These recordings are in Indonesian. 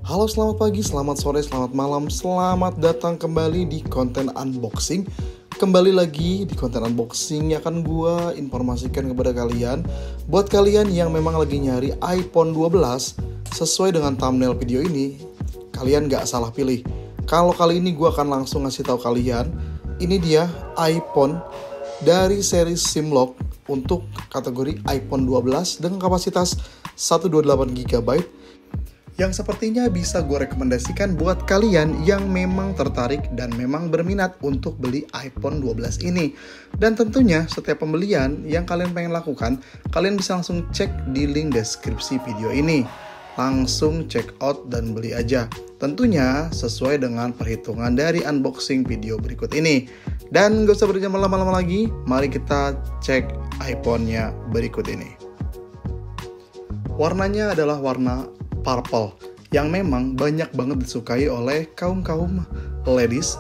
Halo, selamat pagi, selamat sore, selamat malam, selamat datang kembali di konten unboxing. Kembali lagi di konten unboxing yang akan gue informasikan kepada kalian. Buat kalian yang memang lagi nyari iPhone 12 sesuai dengan thumbnail video ini, kalian gak salah pilih. Kalau kali ini gue akan langsung ngasih tahu kalian, ini dia iPhone dari seri Simlock untuk kategori iPhone 12 dengan kapasitas 128GB yang sepertinya bisa gue rekomendasikan buat kalian yang memang tertarik dan memang berminat untuk beli iPhone 12 ini. Dan tentunya setiap pembelian yang kalian pengen lakukan, kalian bisa langsung cek di link deskripsi video ini. Langsung check out dan beli aja. Tentunya sesuai dengan perhitungan dari unboxing video berikut ini. Dan gak usah berlama-lama lagi, mari kita cek iPhone-nya berikut ini. Warnanya adalah warna purple yang memang banyak banget disukai oleh kaum ladies,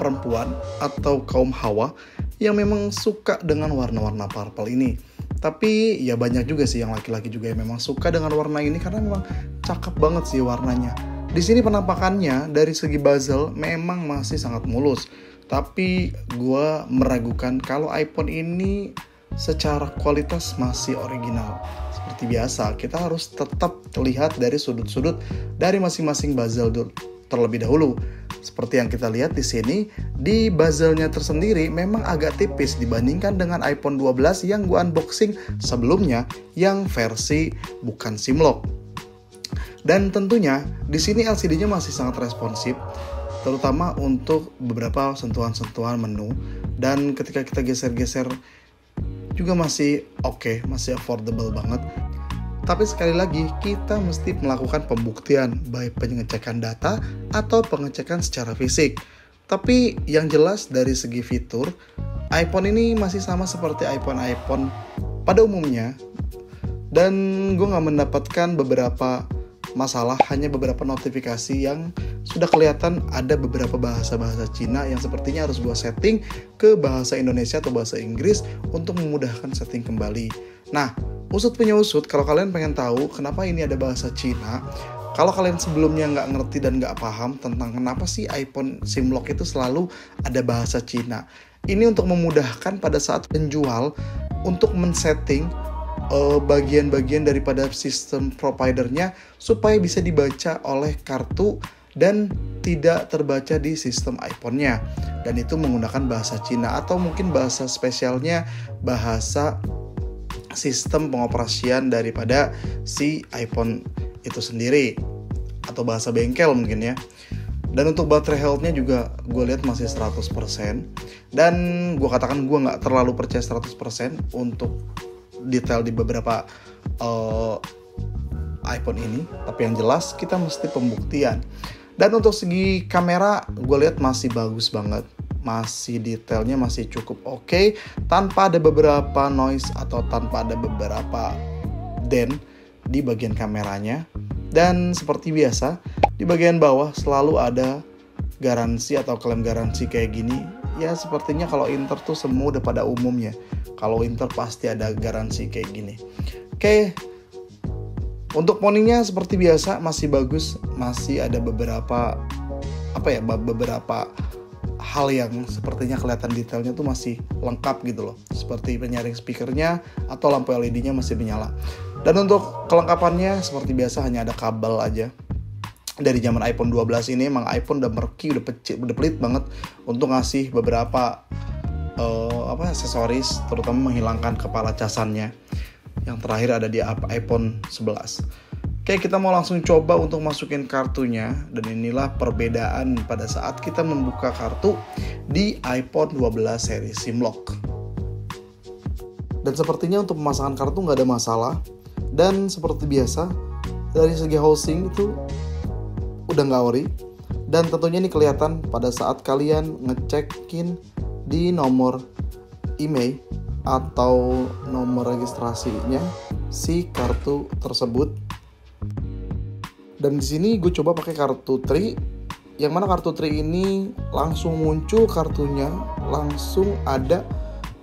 perempuan atau kaum hawa yang memang suka dengan warna-warna purple ini. Tapi ya banyak juga sih yang laki-laki juga yang memang suka dengan warna ini karena memang cakep banget sih warnanya. Di sini penampakannya dari segi bezel memang masih sangat mulus. Tapi gue meragukan kalau iPhone ini secara kualitas masih original. Seperti biasa, kita harus tetap lihat dari sudut-sudut dari masing-masing bezel terlebih dahulu. Seperti yang kita lihat di sini, di bezelnya tersendiri memang agak tipis dibandingkan dengan iPhone 12 yang gue unboxing sebelumnya yang versi bukan Simlock. Dan tentunya di sini LCD-nya masih sangat responsif, terutama untuk beberapa sentuhan-sentuhan menu. Dan ketika kita geser-geser juga masih oke, masih affordable banget. Tapi sekali lagi kita mesti melakukan pembuktian baik pengecekan data atau pengecekan secara fisik. Tapi yang jelas dari segi fitur, iPhone ini masih sama seperti iPhone pada umumnya. Dan gue gak mendapatkan beberapa masalah, hanya beberapa notifikasi yang sudah kelihatan ada beberapa bahasa-bahasa Cina yang sepertinya harus gue setting ke bahasa Indonesia atau bahasa Inggris untuk memudahkan setting kembali. Nah, usut punya usut, kalau kalian pengen tahu kenapa ini ada bahasa Cina, kalau kalian sebelumnya nggak ngerti dan nggak paham tentang kenapa sih iPhone Simlock itu selalu ada bahasa Cina, ini untuk memudahkan pada saat penjual untuk men-setting bagian-bagian daripada sistem providernya supaya bisa dibaca oleh kartu dan tidak terbaca di sistem iPhone-nya. Dan itu menggunakan bahasa Cina atau mungkin bahasa spesialnya bahasa sistem pengoperasian daripada si iPhone itu sendiri atau bahasa bengkel mungkin ya. Dan untuk baterai health-nya juga gue lihat masih 100%. Dan gue katakan gue gak terlalu percaya 100% untuk detail di beberapa iPhone ini. Tapi yang jelas kita mesti pembuktian. Dan untuk segi kamera gue lihat masih bagus banget. Masih detailnya masih cukup oke, tanpa ada beberapa noise atau tanpa ada beberapa dent di bagian kameranya. Dan seperti biasa di bagian bawah selalu ada garansi atau klaim garansi kayak gini. Ya sepertinya kalau Inter tuh semua udah pada umumnya. Kalau Inter pasti ada garansi kayak gini. Oke. Untuk poninya seperti biasa masih bagus, masih ada beberapa beberapa hal yang sepertinya kelihatan detailnya tuh masih lengkap gitu loh. Seperti penyaring speakernya atau lampu LED-nya masih menyala. Dan untuk kelengkapannya seperti biasa hanya ada kabel aja. Dari zaman iPhone 12 ini emang iPhone udah merki, udah pelit banget untuk ngasih beberapa aksesoris, terutama menghilangkan kepala casannya. Yang terakhir ada di iPhone 11. Oke, kita mau langsung coba untuk masukin kartunya. Dan inilah perbedaan pada saat kita membuka kartu di iPhone 12 seri Simlock. Dan sepertinya untuk pemasangan kartu nggak ada masalah. Dan seperti biasa, dari segi housing itu udah nggak ori. Dan tentunya ini kelihatan pada saat kalian ngecekin di nomor email atau nomor registrasinya si kartu tersebut. Dan di sini gue coba pakai kartu Tri, yang mana kartu Tri ini langsung muncul kartunya, langsung ada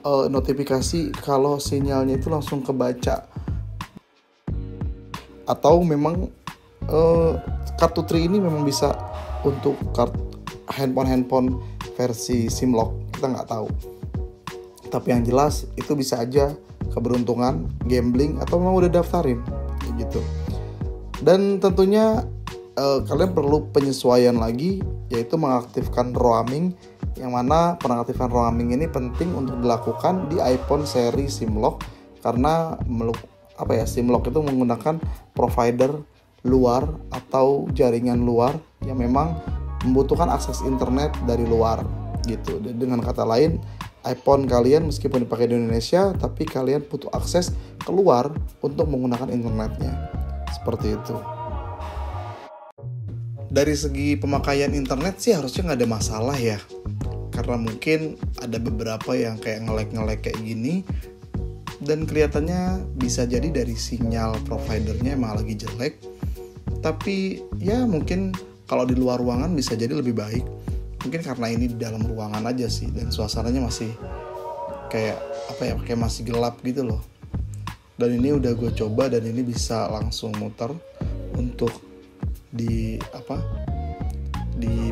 notifikasi kalau sinyalnya itu langsung kebaca. Atau memang kartu Tri ini memang bisa untuk handphone versi SIM lock, kita nggak tahu. Tapi yang jelas itu bisa aja keberuntungan, gambling, atau memang udah daftarin gitu. Dan tentunya kalian perlu penyesuaian lagi, yaitu mengaktifkan roaming, yang mana pengaktifan roaming ini penting untuk dilakukan di iPhone seri SIM lock, karena SIM lock itu menggunakan provider luar atau jaringan luar yang memang membutuhkan akses internet dari luar gitu. Dengan kata lain, iPhone kalian meskipun dipakai di Indonesia, tapi kalian butuh akses keluar untuk menggunakan internetnya. Seperti itu. Dari segi pemakaian internet sih harusnya nggak ada masalah ya. Karena mungkin ada beberapa yang kayak nge-lag kayak gini, dan kelihatannya bisa jadi dari sinyal providernya emang lagi jelek. Tapi ya mungkin kalau di luar ruangan bisa jadi lebih baik. Mungkin karena ini di dalam ruangan aja sih, dan suasananya masih kayak masih gelap gitu loh. Dan ini udah gue coba dan ini bisa langsung muter untuk di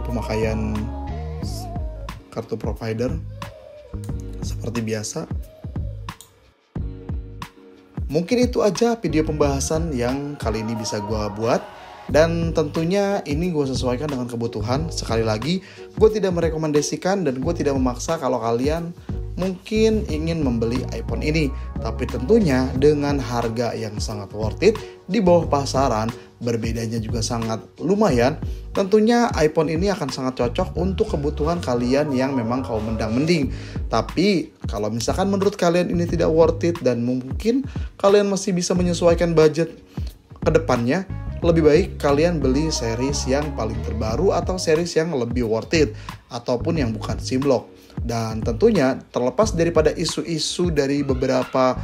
pemakaian kartu provider seperti biasa. Mungkin itu aja video pembahasan yang kali ini bisa gue buat. Dan tentunya ini gue sesuaikan dengan kebutuhan. Sekali lagi, gue tidak merekomendasikan dan gue tidak memaksa kalau kalian mungkin ingin membeli iPhone ini. Tapi tentunya dengan harga yang sangat worth it, di bawah pasaran, berbedanya juga sangat lumayan. Tentunya iPhone ini akan sangat cocok untuk kebutuhan kalian yang memang kaum mendang-mending. Tapi kalau misalkan menurut kalian ini tidak worth it dan mungkin kalian masih bisa menyesuaikan budget ke depannya, lebih baik kalian beli series yang paling terbaru atau series yang lebih worth it, ataupun yang bukan SIM lock. Dan tentunya terlepas daripada isu-isu dari beberapa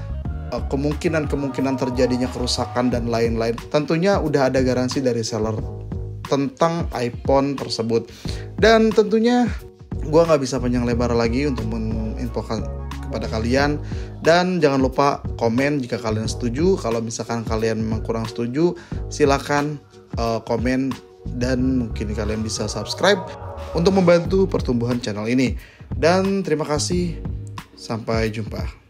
kemungkinan terjadinya kerusakan dan lain-lain, tentunya udah ada garansi dari seller tentang iPhone tersebut. Dan tentunya gue gak bisa panjang lebar lagi untuk menginfokan kepada kalian. Dan jangan lupa komen jika kalian setuju. Kalau misalkan kalian memang kurang setuju, silakan komen, dan mungkin kalian bisa subscribe untuk membantu pertumbuhan channel ini. Dan terima kasih, sampai jumpa.